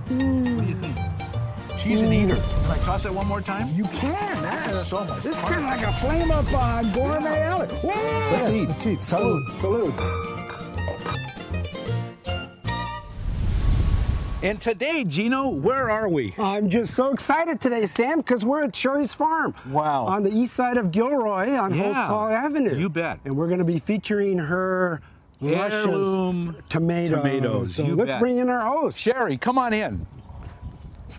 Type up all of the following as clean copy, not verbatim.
What do you think? She's an eater. Can I toss it one more time? You can. So much This is fun. kind of like a flame up gourmet alley. Whoa. Let's eat. Let's eat. Salud. Salud. And today, Gino, where are we? I'm just so excited today, Sam, because we're at Sherrie's farm. Wow. On the east side of Gilroy on Holt's Call Avenue. You bet. And we're going to be featuring her Heirloom tomatoes. So let's bring in our host. Sherrie, come on in.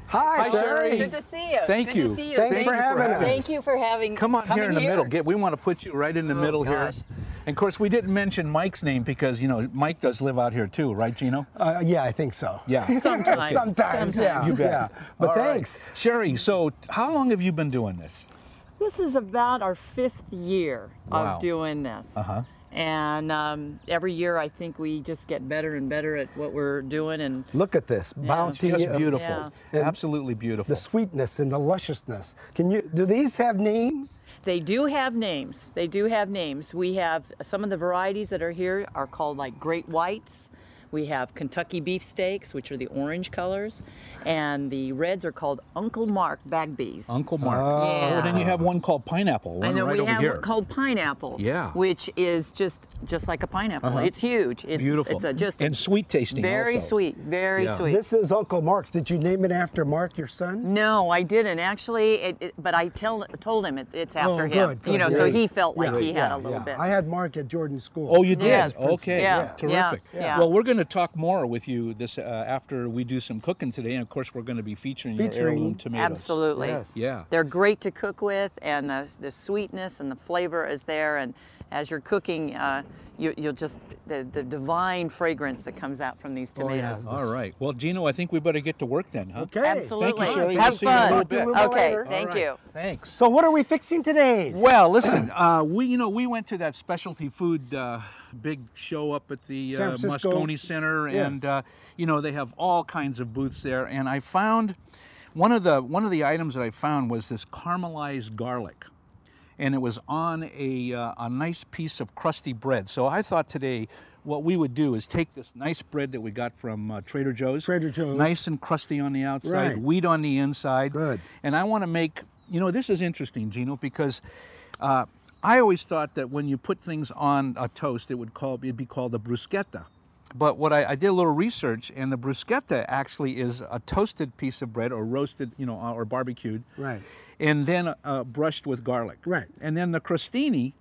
Hi, Sherrie. Good to see you. Thank you. Good to see you. Thanks for having us. Thank you for having Come on here in the middle. We want to put you right in the middle gosh. here. And of course, we didn't mention Mike's name because, you know, Mike does live out here too, right, Gino? Yeah, I think so. Yeah. Sometimes, yeah. You bet. Yeah. But All thanks. Right. Sherrie, so how long have you been doing this? This is about our 5th year Wow. of doing this. Uh-huh. And every year I think we just get better and better at what we're doing. And Look at this. Bounty. Just beautiful. Yeah. And Absolutely beautiful. the sweetness and the lusciousness. Do these have names? they do have names. They do have names. We have some of the varieties that are here are called like Great Whites. We have Kentucky beef steaks, which are the orange colors, and the reds are called Uncle Mark Bagbies. Uncle Mark. Yeah. Oh, then you have one called Pineapple. One I know right we over have here. one called Pineapple. Yeah. Which is just like a pineapple. It's huge. It's Beautiful. It's just and sweet tasting. very also. sweet. Very Yeah. sweet. This is Uncle Mark's. Did you name it after Mark, your son? No, I didn't actually. But I told him it's after him. Good, good. You know, so Yeah. he felt like Yeah, he had yeah, a little yeah. bit. I had Mark at Jordan School. Oh, you did? Yes. Okay. Yeah. Terrific. Yeah. Well, we're going to talk more with you this after we do some cooking today, and of course we're going to be featuring your heirloom tomatoes. Absolutely. Yes. Yeah. They're great to cook with, and the sweetness and the flavor is there. And as you're cooking, you'll just the divine fragrance that comes out from these tomatoes. yeah. All right. Well, Gino, I think we better get to work then, huh? Okay. Absolutely. Thank you, Sherrie. Have We'll see you in a fun. little bit. Okay. later. Thank All right. you. Thanks. So what are we fixing today? Well, listen, we went to that specialty food big show up at the San Francisco. Moscone Center, Yes. and they have all kinds of booths there. And I found one of the items that I found was this caramelized garlic, and it was on a nice piece of crusty bread. So I thought today what we would do is take this nice bread that we got from Trader Joe's, nice and crusty on the outside, Right. wheat on the inside. Good. And I want to make, this is interesting, Gino, because I always thought that when you put things on a toast, it'd be called a bruschetta. But what I did a little research, and the bruschetta actually is a toasted piece of bread, or roasted, or barbecued, Right. and then brushed with garlic. Right. And then the crostini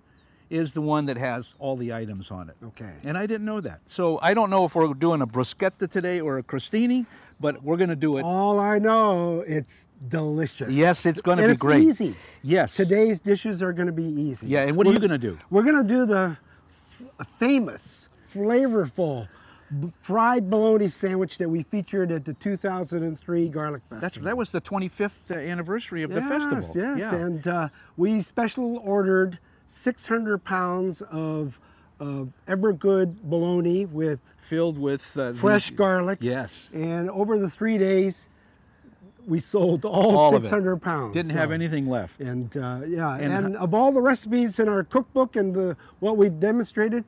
is the one that has all the items on it. Okay. And I didn't know that. So I don't know if we're doing a bruschetta today or a crostini, but we're going to do it. All I know, it's delicious. Yes, it's going to And be it's great. easy. Yes. Today's dishes are going to be easy. Yeah, and what are you going to do? We're going to do the famous, flavorful fried bologna sandwich that we featured at the 2003 Garlic Festival. That was the 25th anniversary of the festival. Yes, Yeah. and we special ordered 600 pounds of Evergood bologna with Filled with fresh garlic. Yes. And over the 3 days, we sold all All of it. 600 pounds. Didn't have anything left. And and of all the recipes in our cookbook and what we've demonstrated,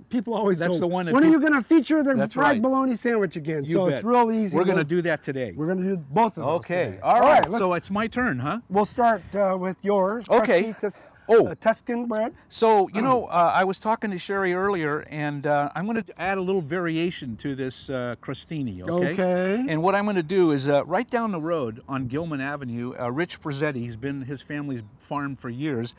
people always That's go, the one that when are peop- you going to feature the That's fried right. bologna sandwich again? You So bet. it's real easy. We're going to do that today. We're going to do both of those Okay. today. All right. let's- So it's my turn, huh? we'll start with yours. Okay. Crusty Oh. Tuscan bread. So, I was talking to Sherrie earlier, and I'm going to add a little variation to this crostini, okay? Okay. And what I'm going to do is right down the road on Gilman Avenue, Rich Frazzetti, he's been his family's farm for years.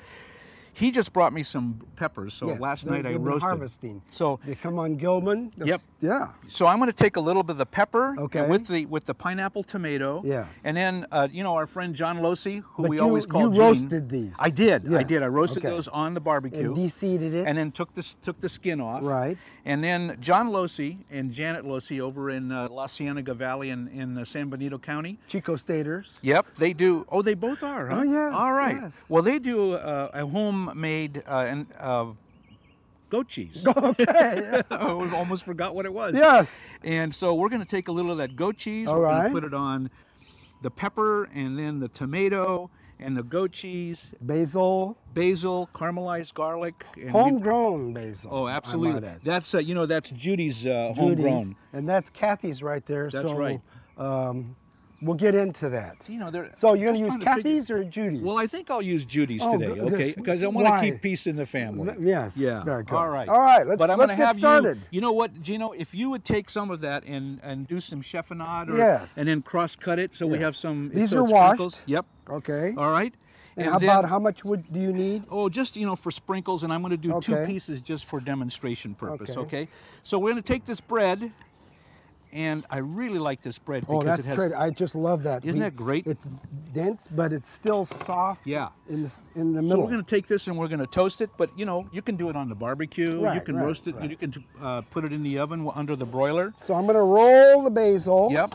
He just brought me some peppers, so Yes, last they've night I been roasted. harvesting. So They come on Gilman. Yep. Yeah. So I'm going to take a little bit of the pepper Okay. with the pineapple tomato. Yes. And then our friend John Losi, who But we you- always call you Gene. roasted these. I did. I Yes. did. I roasted Okay. those on the barbecue. And de-seeded it. And then took the skin off. Right. And then John Losi and Janet Losi over in La Cienega Valley in San Benito County. Chico Staters. Yep, they do. Oh, they both are, huh? Oh, yes, All right. yes. Well, they do a homemade goat cheese. Okay. I almost forgot what it was. Yes. And so we're going to take a little of that goat cheese. All we're going right. to put it on the pepper and then the tomato and the goat cheese, Basil. caramelized garlic. And Homegrown basil. Oh, I absolutely. might add. That's that's Judy's Judy's, homegrown. and that's Kathy's right there. That's so right. We'll get into that. You know, So you're going to use just trying to Kathy's or Judy's? Well, I think I'll use Judy's Oh, today, good. okay? Because I want to keep peace in the family. Yes. Yeah. Very good. All right. All right. Let's, but I'm let's gonna get have started. You know what, Gino? If you would take some of that and do some chiffonade, Yes. and then cross cut it, so we have some. These so are it washed. sprinkles. Yep. Okay. All right. And how then, about how much wood do you need? Oh, just for sprinkles, and I'm going to do 2 Okay. pieces just for demonstration purpose. Okay. Okay. So we're going to take this bread. And I really like this bread because Oh, that's it has. great. I just love that. Isn't that great? It's dense, but it's still soft. Yeah. In the So middle. we're going to take this and we're going to toast it, but you can do it on the barbecue. Right, you can right, roast it. right. You can put it in the oven under the broiler. So I'm going to roll the basil. Yep.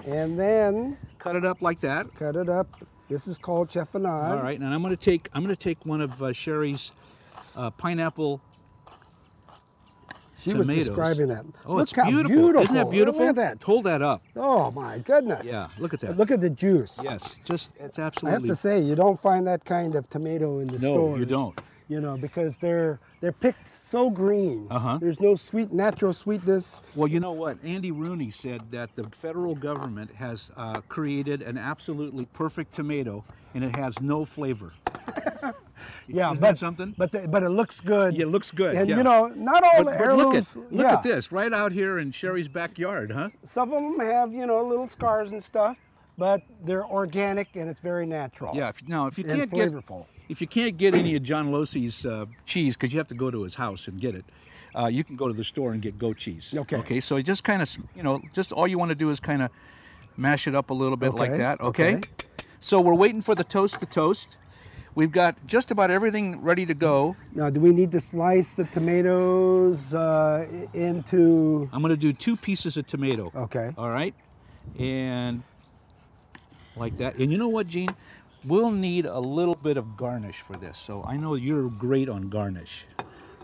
And then Cut it up like that. cut it up. This is called chiffonade. All right, and I'm going to take one of Sherry's pineapple. She tomatoes. was describing that. Oh, Look it's how beautiful. Isn't that beautiful? Look at that. Hold that up. Oh my goodness. Yeah, look at that. Look at the juice. Yes, it's I absolutely. have to say, you don't find that kind of tomato in the No, stores. you don't. Because they're picked so green. Uh-huh. There's no natural sweetness. Well, you know what? Andy Rooney said that the federal government has created an absolutely perfect tomato, and it has no flavor. Yeah, Isn't but that something? But it looks good. Yeah, it looks good. And yeah. not all the But heirlooms. look at this right out here in Sherry's backyard, huh? Some of them have little scars and stuff, but they're organic and it's very natural. Yeah. If you and can't get flavorful. if you can't get any of John Losey's cheese, because you have to go to his house and get it, you can go to the store and get goat cheese. Okay. Okay. So you just kind of just all you want to do is kind of mash it up a little bit like Okay, that. Okay? okay. So we're waiting for the toast to toast. We've got just about everything ready to go. Now, do we need to slice the tomatoes into? I'm going to do 2 pieces of tomato. Okay. All right. And like that. And you know what, Gene? We'll need a little bit of garnish for this. So I know you're great on garnish.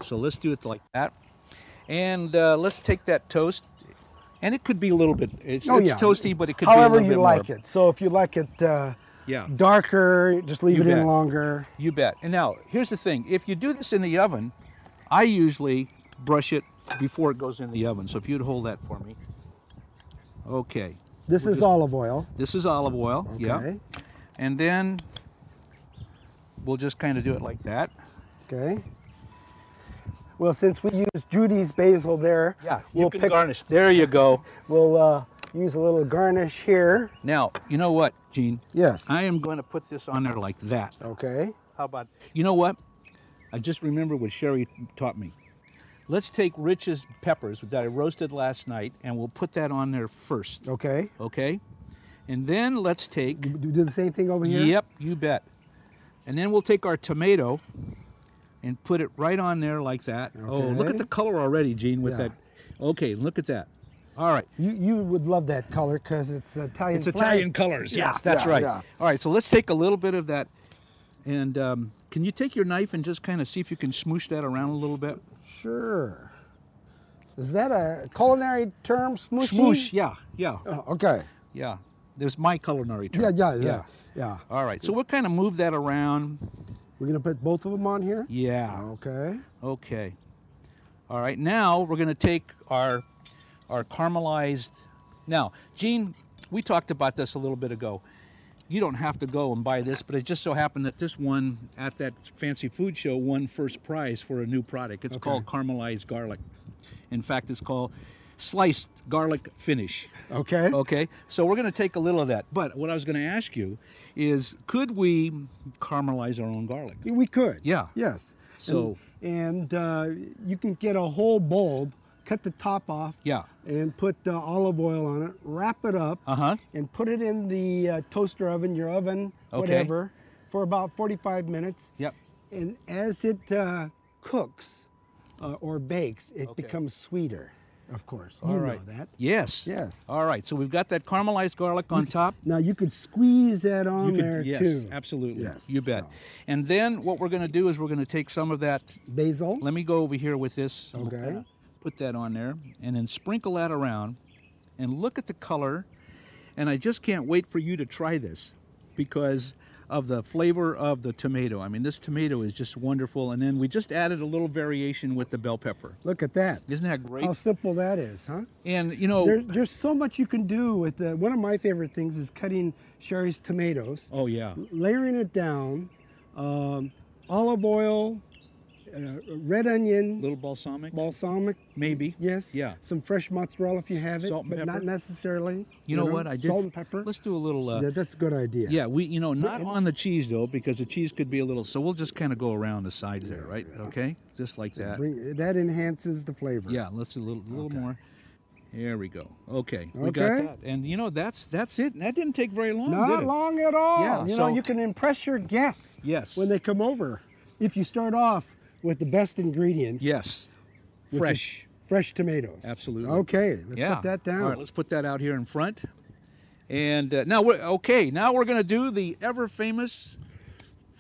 So let's do it like that. And let's take that toast. And it could be a little bit, it's toasty, but it could However be a little bit you more. like it. So if you like it Yeah. darker, just leave You it in bet. longer. You bet. And now, here's the thing. If you do this in the oven, I usually brush it before it goes in the oven. So if you'd hold that for me. Okay. This is olive oil. This is olive oil. Okay. Yeah. And then we'll just kind of do it like that. Okay. Well, since we used Judy's basil there, You can garnish. There you go. We'll use a little garnish here. Now, you know what, Gene? Yes. I am going to put this on there like that. Okay. How about, you know what? I just remembered what Sherry taught me. Let's take Rich's peppers that I roasted last night, and we'll put that on there first. Okay. Okay? And then let's take... Do the same thing over here? Yep, you bet. And then we'll take our tomato and put it right on there like that. Oh, look at the color already, Gene, with that. Okay, look at that. All right. You would love that color because it's Italian It's flag. Italian colors. Yes, that's yeah, right. yeah. All right, so let's take a little bit of that. And can you take your knife and just kind of see if you can smoosh that around a little bit? Sure. Is that a culinary term, smooshy? Smoosh, yeah, yeah, Oh, okay. yeah. There's my culinary term. Yeah. All right, so we'll kind of move that around. We're going to put both of them on here? Yeah. Okay. Okay. All right, now we're going to take our caramelized. Now, Gene, we talked about this a little bit ago. You don't have to go and buy this, but it just so happened that this one at that fancy food show won first prize for a new product. It's called caramelized garlic. In fact, it's called sliced garlic finish. Okay. Okay, so we're going to take a little of that. But what I was going to ask you is, could we caramelize our own garlic? We could. Yeah. Yes. So- And you can get a whole bulb, cut the top off. Yeah. And put olive oil on it, wrap it up, and put it in the toaster oven, your oven, whatever, for about 45 minutes. Yep. And as it cooks or bakes, it becomes sweeter, of course. You know that. Yes. Yes. All right. So we've got that caramelized garlic on top. Now you could squeeze that on there yes, too. absolutely. Yes, You bet. so. And then what we're going to do is we're going to take some of that. Basil. Let me go over here with this. and we'll Okay. kinda put that on there and then sprinkle that around and look at the color. And I just can't wait for you to try this because flavor of the tomato. I mean, this tomato is just wonderful. And then we just added a little variation with the bell pepper. Look at that. Isn't that great? How simple that is, huh? And you know, there's so much you can do with the, one of my favorite things is cutting Sherrie's tomatoes. oh yeah, Layering it down, olive oil, red onion, little balsamic, maybe. Yes. Yeah. Some fresh mozzarella if you have it, Salt and but pepper. not necessarily. You know what? I did salt and pepper. Let's do a little. Yeah, that's a good idea. Yeah, we not on the cheese though, because the cheese could be a little. So we'll just kind of go around the sides there, right? Okay, just like that. That enhances the flavor. Yeah, let's do a little more. There we go. Okay, we got that. And you know, that's it. That didn't take very long, did Not it? long at all. Yeah, you so- know, you can impress your guests. Yes. When they come over, if you start off with the best ingredient. Yes. which Fresh. is fresh tomatoes. Absolutely. Okay, let's put that down. All right, let's put that out here in front. And now we're going to do the ever famous.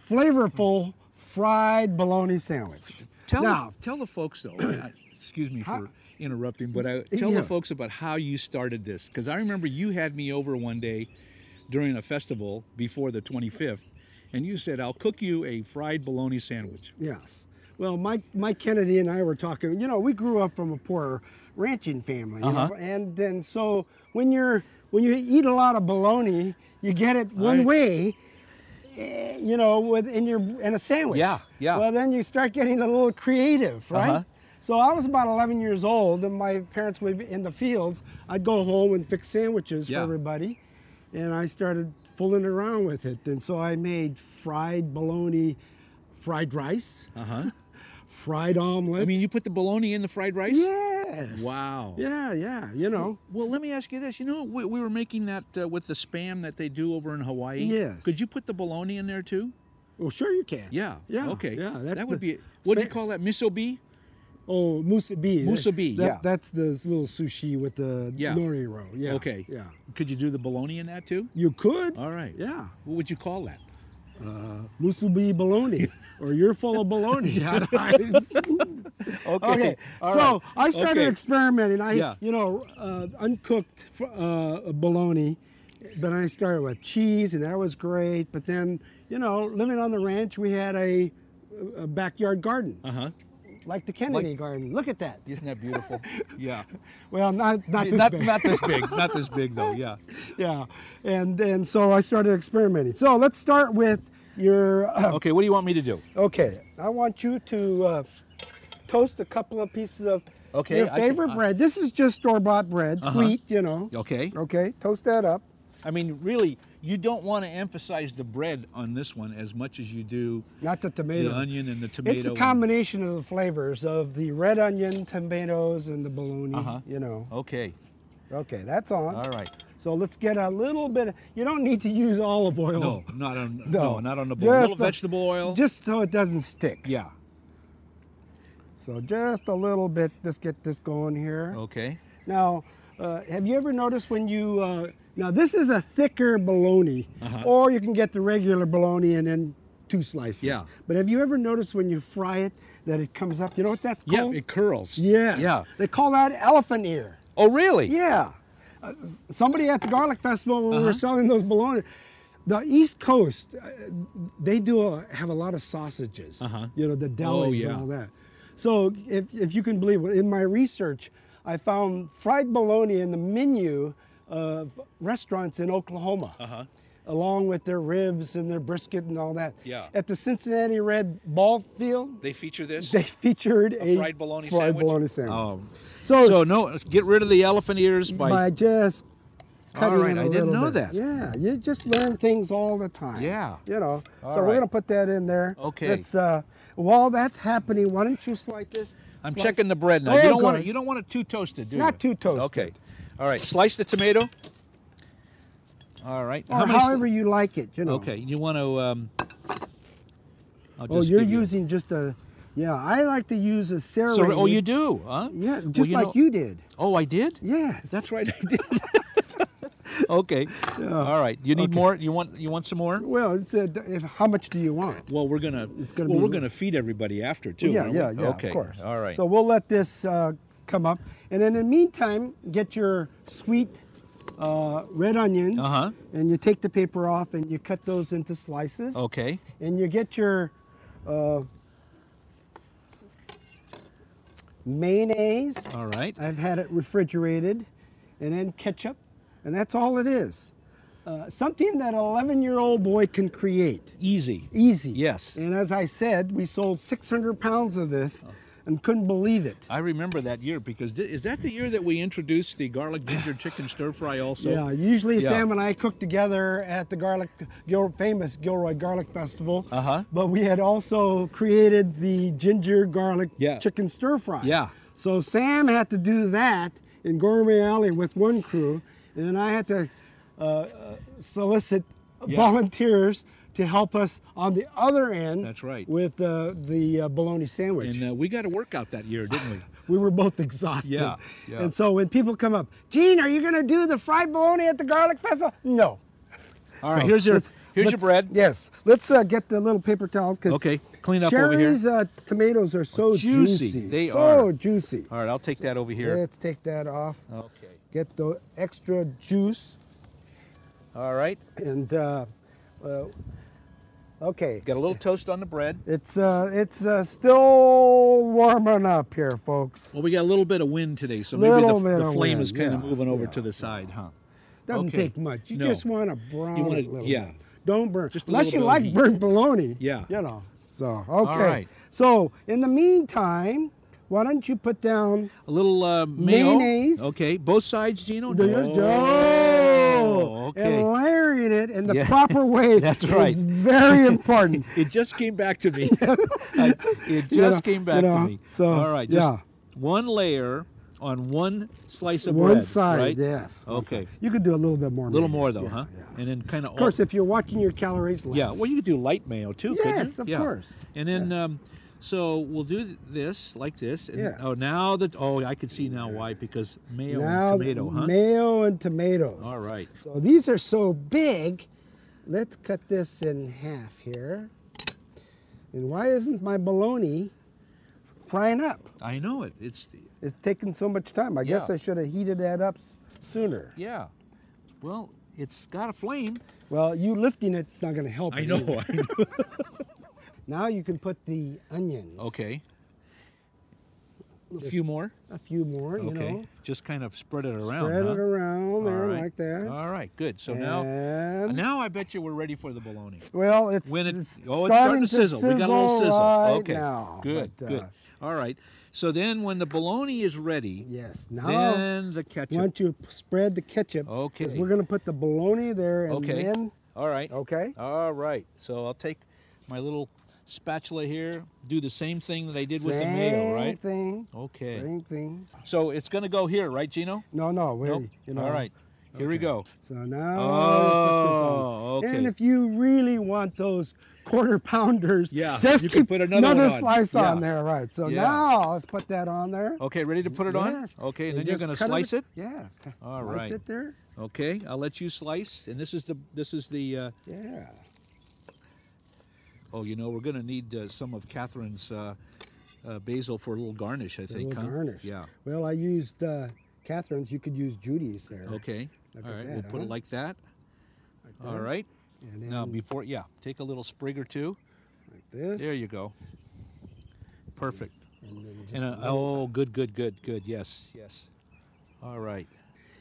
Flavorful fried bologna sandwich. Tell the folks though. Excuse me for interrupting, but tell the folks about how you started this, because I remember you had me over one day during a festival before the 25th, and you said, "I'll cook you a fried bologna sandwich." Yes. Well, Mike Kennedy and I were talking. You know, we grew up from a poor ranching family, you know, and then so when you eat a lot of bologna, you get it one way. You know, in a sandwich. Yeah, yeah. Well, then you start getting a little creative, right? So I was about 11 years old, and my parents would be in the fields. I'd go home and fix sandwiches for everybody, and I started fooling around with it. And so I made fried bologna, fried rice, fried omelet. I mean, you put the bologna in the fried rice? Yes. Wow. Yeah, you know. Well, let me ask you this. You know, we were making that with the Spam that they do over in Hawaii. Yes. Could you put the bologna in there too? Well, sure you can. Yeah. Yeah. Okay. Yeah. That would be. What do you call that? Miso-bi? Oh, musubi. Musubi, yeah. That's the little sushi with the nori roll. Yeah. Okay. Yeah. Could you do the bologna in that too? You could. All right. Yeah. What would you call that? Musubi bologna, or you're full of bologna. Okay. So I started experimenting. Uncooked bologna, but I started with cheese, and that was great. But then, you know, living on the ranch, we had a backyard garden. Like the Kennedy garden. Look at that. Isn't that beautiful? Yeah. Well, not this big. Not this big. Not this big though. Yeah. Yeah. And so I started experimenting. So let's start with your. Okay. What do you want me to do? Okay. I want you to toast a couple of pieces of your favorite bread. This is just store-bought bread, wheat, you know. Okay. Okay. Toast that up. I mean, really, you don't want to emphasize the bread on this one as much as you do not the tomato, the onion and the tomato. It's a combination of the flavors of the red onion, tomatoes, and the bologna. You know. Okay. Okay, that's on. All right. So let's get a little bit. You don't need to use olive oil. No, not on the bowl. A little vegetable oil. Just so it doesn't stick. Yeah. So just a little bit. Let's get this going here. Okay. Now, have you ever noticed when you? Now this is a thicker bologna, or you can get the regular bologna and then 2 slices. Yeah. But have you ever noticed when you fry it that it comes up? You know what that's called? Yeah, it curls. Yes. Yeah. They call that elephant ear. Oh, really? Yeah. Somebody at the Garlic Festival when we were selling those bologna, the East Coast, they have a lot of sausages. You know, the delis and all that. So if you can believe it, in my research, I found fried bologna in the menu of restaurants in Oklahoma, along with their ribs and their brisket and all that. Yeah. At the Cincinnati Red ball field, They feature this? they featured a fried bologna sandwich? bologna sandwich. Oh. So no, get rid of the elephant ears by just cutting all right, it a I didn't little know bit. that. Yeah, you just learn things all the time. Yeah. You know. All so we're right. gonna put that in there. Okay. Let's while that's happening, why don't you slice this? I'm checking the bread now. Oh, You don't want it too toasted, do you? Not too toasted. Okay. All right. Slice the tomato. All right. Or however you like it, you know. Okay. You want to. You're using just a. Yeah, I like to use a serrated. So, oh, you do, huh? Yeah, just like you did. Oh, I did? Yes. That's right, I did. Okay. Yeah. All right. You need more? You want some more? Well, it's how much do you want? Well, we're gonna feed everybody after too. Yeah, Okay. of course. All right. So we'll let this come up, and in the meantime, get your sweet red onions, Uh-huh. and you take the paper off and you cut those into slices. Okay. And you get your mayonnaise. All right. I've had it refrigerated, and then ketchup, and that's all it is. Something that an 11-year-old boy can create. Easy. Easy. Yes. And as I said, we sold 600 pounds of this and couldn't believe it. I remember that year because is that the year that we introduced the garlic ginger chicken stir fry also? Yeah, usually Yeah. Sam and I cooked together at the famous Gilroy Garlic Festival. Uh-huh. But we had also created the ginger garlic Yeah. chicken stir fry. Yeah. So Sam had to do that in Gourmet Alley with one crew, and then I had to solicit Yeah. volunteers to help us on the other end. That's right. With the bologna sandwich. And we got a workout that year, didn't we? We were both exhausted. Yeah, yeah. And so when people come up, Gene, are you going to do the fried bologna at the garlic festival? No. All right, So here's your let's- bread. Yes. Let's get the little paper towels because Okay, clean up over here. Sherry's tomatoes are so Juicy. juicy. They so are. juicy. All right, I'll take that over here. Let's take that off. Okay. Get the extra juice. All right. And okay. Got a little toast on the bread. It's still warming up here, folks. Well, we got a little bit of wind today, so maybe Little bit the of flame wind, is kind of yeah, moving over yeah. to the side, huh? Doesn't Okay. take much. You No. just want to brown You wanna- it a little yeah. bit. Don't burn. Just a Unless little you bit of like heat. burnt bologna. Yeah. You know. So, okay. right. So, in the meantime, why don't you put down A little mayo. Mayonnaise. Okay, both sides, Gino? the okay. and layering it in the Yeah. proper way. That's right. is very important. It just came back to me. It just You know, came back you know, to me. so, All right, just yeah. one layer on one slice of One bread. side, right? yes. one Okay. side. You could do a little bit more. A little maybe. more though, Yeah, huh? yeah. And then kind Of course, if you're watching your calories less. yeah. Well, you could do light mayo too. couldn't Yes, you? of Yeah. course. And then, so we'll do this like this. And, Yeah. Oh, now that I can see now why because mayo Now, and tomato, huh? mayo and tomatoes. All right. So these are so big. Let's cut this in half here. And why isn't my bologna frying up? I know it. It's taking so much time. I guess Yeah. I should have heated that up sooner. yeah. Well, it's got a flame. Well, you lifting it's not going to help. I it know. either. I know. Now you can put the onions. Okay. A few more. A few more, you Okay. know. Just kind of spread it around. Spread huh? it around there All right. like that. All right. Good. So And now I bet you we're ready for the bologna. well, it's When it's it's starting to sizzle. We got a little sizzle. right Okay. now. Good. But, Good. All right. So then when the bologna is ready, Yes. Now, then the ketchup. once you spread the ketchup, Okay. because we're going to put the bologna there and Okay. then, All right. okay? All right. So I'll take my little spatula here, do the same thing that I did with the mayo, right? Same thing. Okay. Same thing. So it's going to go here, right, Gino? No, wait. Nope. You know. All right. Here we Okay. go. So now, Oh, let's put this on. okay. And if you really want those quarter pounders, Yeah, just you can keep put another one on. slice Yeah. on there, right? So Yeah. now let's put that on there. Okay, ready to put it on? Yes. Okay, and then And you're just going to cut slice it? Yeah. All slice right. it there. Okay, I'll let you slice. And this is the Yeah. oh, you know, we're going to need some of Catherine's basil for a little garnish, I A think, little huh? garnish. Yeah. Well, I used Catherine's. You could use Judy's there. Okay. Look All at right, that, we'll put huh? it like that. Like All that. right. And then Now, take a little sprig or two. like this. There you go. Perfect. And then just And oh, good. Yes. All right.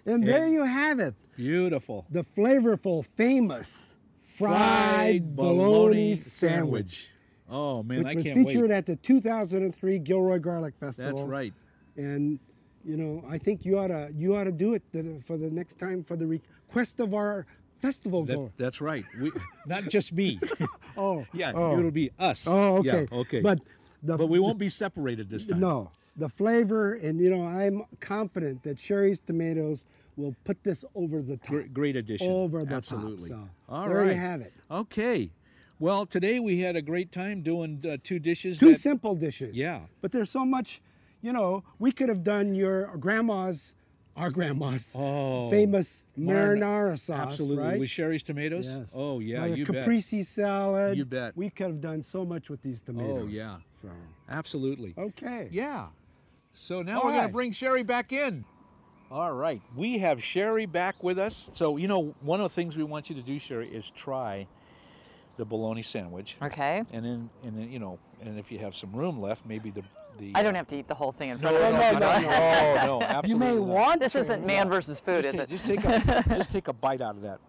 and there you have it. Beautiful. The flavorful, famous fried bologna sandwich. Oh man, I which was can't featured wait. at the 2003 Gilroy Garlic Festival. That's right. And you know, I think you ought to do it for the next time for the request of our festival goer. That's right. Not just me. Oh, Yeah, oh. it'll be us. Oh, okay. Yeah, okay. But we won't be separated this time. No, the flavor, and you know, I'm confident that Sherry's tomatoes will put this over the top. Great addition. Over the Absolutely. top. So All there right. you have it. Okay. Well, today we had a great time doing two dishes. Two that- simple dishes. Yeah. But there's so much, you know, we could have done our grandma's Oh, famous marinara sauce, Absolutely. right? With Sherry's tomatoes? Yes. Oh, yeah, Like you a bet. caprese salad. You bet. We could have done so much with these tomatoes. Oh, yeah. So, Absolutely. okay. Yeah. So now All we're going right. to bring Sherrie back in. All right, we have Sherrie back with us. So, you know, one of the things we want you to do, Sherrie, is try the bologna sandwich. Okay. And then, you know, and if you have some room left, maybe the I don't have to eat the whole thing in no, front of you. no, absolutely. You may not. want This to. isn't man versus food, is it? Just take a bite out of that.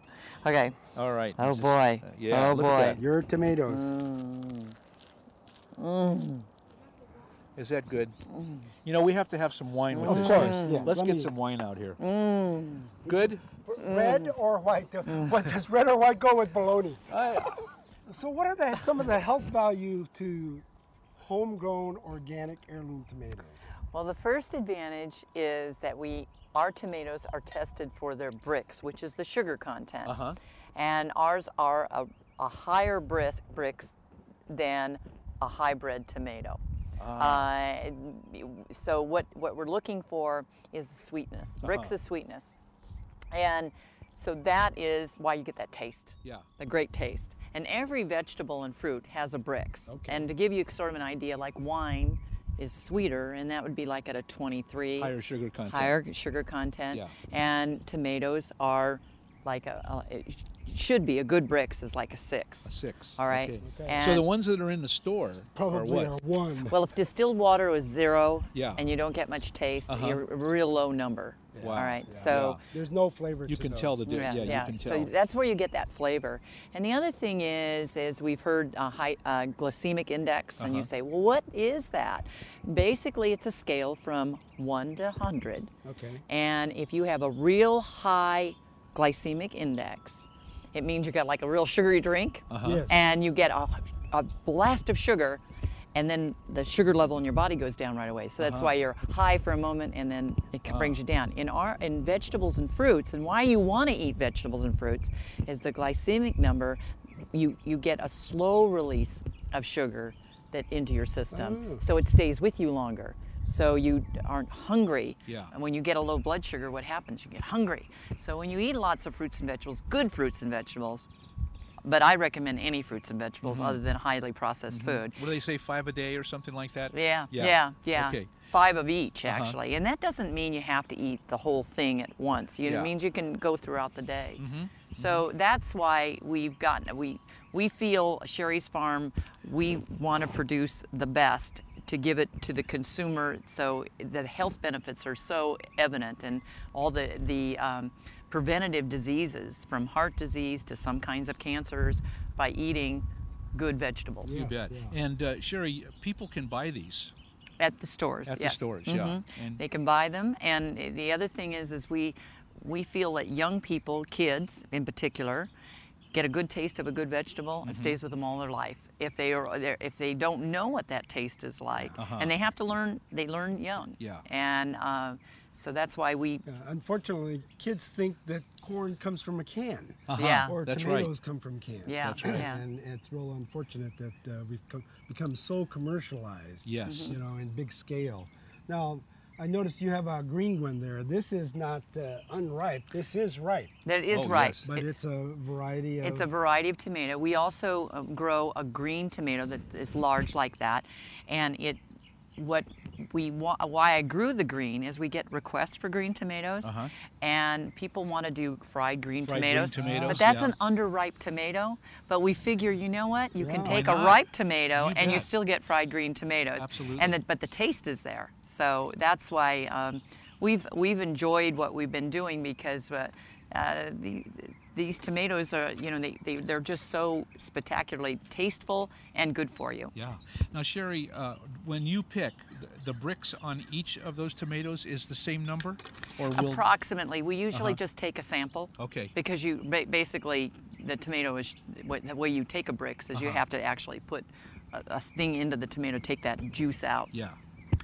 Okay. All right. Oh, Just, boy. yeah. Oh, look at boy. that. Your tomatoes. Is that good? You know, we have to have some wine with this. Of course, yes. Let's Let get me- some wine out here. Good? Red or white? What does red or white go with bologna? So what are some of the health value to homegrown organic heirloom tomatoes? Well, the first advantage is that our tomatoes are tested for their bricks, which is the sugar content. And ours are a higher bricks than a hybrid tomato. So what we're looking for is sweetness. Bricks is sweetness. And so that is why you get that taste, the great taste. And every vegetable and fruit has a bricks. And to give you sort of an idea, like wine is sweeter, and that would be like at a 23. Higher sugar content. Higher sugar content. And tomatoes are like it should be a good bricks is like a 6. A 6. All right. Okay. And So the ones that are in the store Probably are a what? 1. well, if distilled water was 0 Yeah. and you don't get much taste, you're a real low number. Wow. All right. Yeah. So There's no flavor You to can those. tell the difference. Yeah, you can tell. So that's where you get that flavor. And the other thing is we've heard high glycemic index, and you say, well, what is that? Basically, it's a scale from 1 to 100. Okay. And if you have a real high glycemic index, it means you got like a real sugary drink, Yes. and you get a blast of sugar, and then the sugar level in your body goes down right away. So that's why you're high for a moment, and then it brings you down. In vegetables and fruits, and why you want to eat vegetables and fruits is the glycemic number. You get a slow release of sugar into your system, so it stays with you longer. So you aren't hungry. And when you get a low blood sugar, what happens? You get hungry. So when you eat lots of fruits and vegetables, good fruits and vegetables, but I recommend any fruits and vegetables other than highly processed food. What do they say, 5 a day or something like that? Yeah. Okay. 5 of each, actually. And that doesn't mean you have to eat the whole thing at once. It means you can go throughout the day. So that's why we feel Sherrie's Farm, we want to produce the best to give it to the consumer, so the health benefits are so evident, and all the preventative diseases, from heart disease to some kinds of cancers, by eating good vegetables. You bet. And Sherrie, people can buy these At the stores. at the yes. stores, And They can buy them, and the other thing is we feel that young people, kids in particular, get a good taste of a good vegetable, it stays with them all their life. If they don't know what that taste is like, and they have to learn, they learn young. And so that's why we. Unfortunately, kids think that corn comes from a can. Or That's tomatoes come from cans. That's right. And it's real unfortunate that we've become so commercialized. Yes. You know, in big scale. Now, I noticed you have a green one there. This is not unripe. This is ripe. That is ripe. Yes. But it's a variety of... It's a variety of tomato. We also grow a green tomato that is large like that, and why I grew the green is we get requests for green tomatoes, and people want to do fried green tomatoes. But that's an underripe tomato. But we figure, you know what? You can take a ripe tomato and you still get fried green tomatoes. Absolutely. But the taste is there. So that's why we've enjoyed what we've been doing, because these tomatoes are, they're just so spectacularly tasteful and good for you. Yeah. Now, Sherrie, when you pick, the bricks on each of those tomatoes is the same number, or will approximately? We usually just take a sample. Okay. Because you basically, the tomato is the way you take a bricks is you have to actually put a thing into the tomato, take that juice out. Yeah.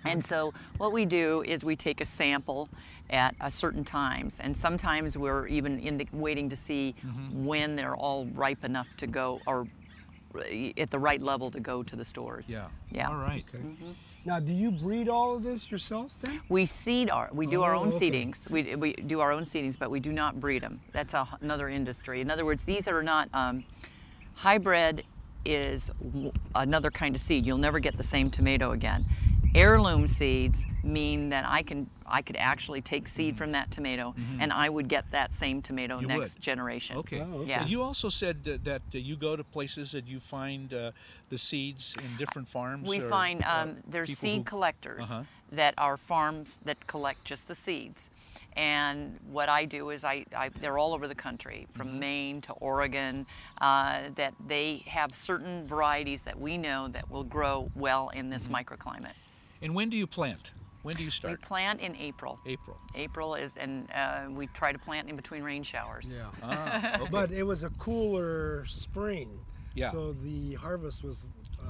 And so what we do is we take a sample at certain times, and sometimes we're even waiting to see when they're all ripe enough to go, or at the right level to go to the stores. Yeah. All right. Okay. Now, do you breed all of this yourself then? We do our own seedings. We do our own seedings, but we do not breed them. That's another industry. In other words, these are not hybrid. Is another kind of seed. You'll never get the same tomato again. Heirloom seeds mean that I could actually take seed from that tomato, and I would get that same tomato next generation. Okay. Oh, okay. Yeah. You also said that you go to places that you find the seeds in different farms. We find there's seed collectors that are farms that collect just the seeds. And what I do is they're all over the country, from Maine to Oregon, that they have certain varieties that we know that will grow well in this microclimate. And when do you plant? When do you start? We plant in April. April. April is, and we try to plant in between rain showers. Yeah. Ah, okay. But it was a cooler spring. Yeah. So the harvest was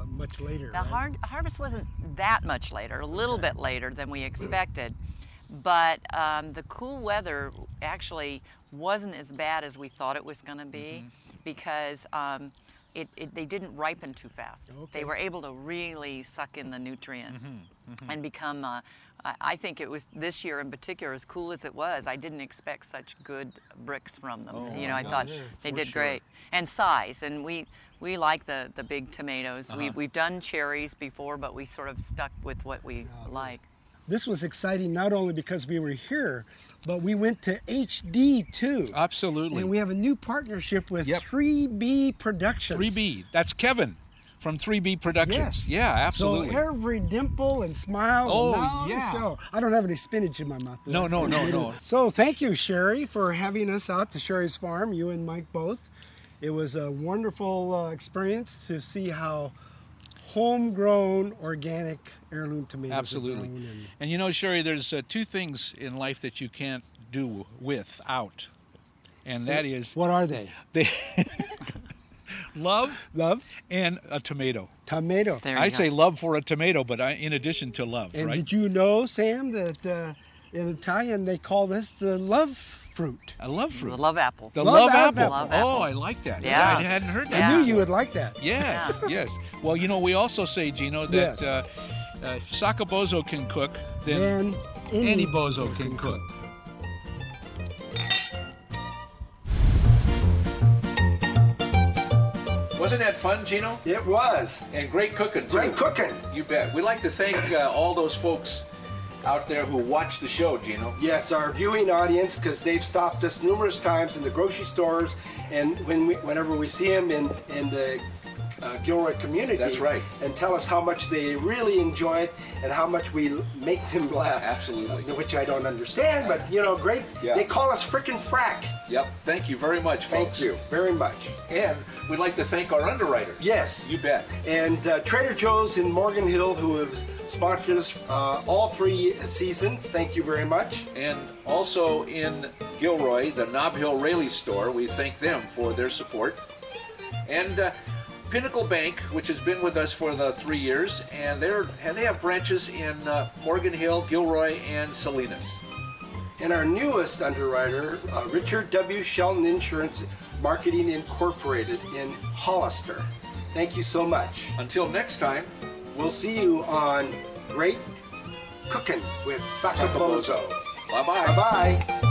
much later. The right? harvest wasn't that much later, a little bit later than we expected. But the cool weather actually wasn't as bad as we thought it was going to be, because they didn't ripen too fast. Okay. They were able to really suck in the nutrient and become, I think it was this year in particular, as cool as it was, I didn't expect such good bricks from them. Oh, you know, I thought they for did sure. great. And size, and we like the big tomatoes. We've done cherries before, but we sort of stuck with what we like. This was exciting not only because we were here, but we went to HD too. Absolutely. And we have a new partnership with Yep. 3B Productions. 3B. That's Kevin from 3B Productions. Yes. Yeah, absolutely. So every dimple and smile Oh, will now yeah. show. I don't have any spinach in my mouth. No, no, no, no. So thank you, Sherrie, for having us out to Sherrie's farm, you and Mike both. It was a wonderful experience to see how homegrown, organic heirloom tomatoes Absolutely. are grown. And you know, Sherrie, there's two things in life that you can't do without. And that is What are they? love Love, and a tomato. tomato. There you I'd go. say love for a tomato, but in addition to love, And right? did you know, Sam, that in Italian they call this the love fruit? I love fruit. The love apple. The Love love apple. apple. Love Oh, apple. I like that. Yeah. I hadn't heard that. Yeah. I knew you would like that. Yes, yes. Well, you know, we also say, Gino, that Yes. if SakaBozzo can cook, then And any bozo can cook. Wasn't that fun, Gino? It was. And great cooking, too. Great cooking. You bet. We'd like to thank all those folks out there who watch the show, Gino. Yes, our viewing audience, because they've stopped us numerous times in the grocery stores, and whenever we see them in the Gilroy community. That's right. And tell us how much they really enjoy it and how much we make them laugh. Absolutely. Which I don't understand, but you know, great. Yeah. They call us frickin' frack. Yep. Thank you very much, folks. Thank you very much. And we'd like to thank our underwriters. Yes. You bet. And Trader Joe's in Morgan Hill, who have sponsored us all 3 seasons. Thank you very much. And also in Gilroy, the Nob Hill Rayleigh store, we thank them for their support. And Pinnacle Bank, which has been with us for the 3 years, and they have branches in Morgan Hill, Gilroy, and Salinas. And our newest underwriter, Richard W. Shelton Insurance Marketing Incorporated in Hollister. Thank you so much. Until next time, We'll see you on Great Cooking with SakaBozzo. Bye-bye. Bye-bye.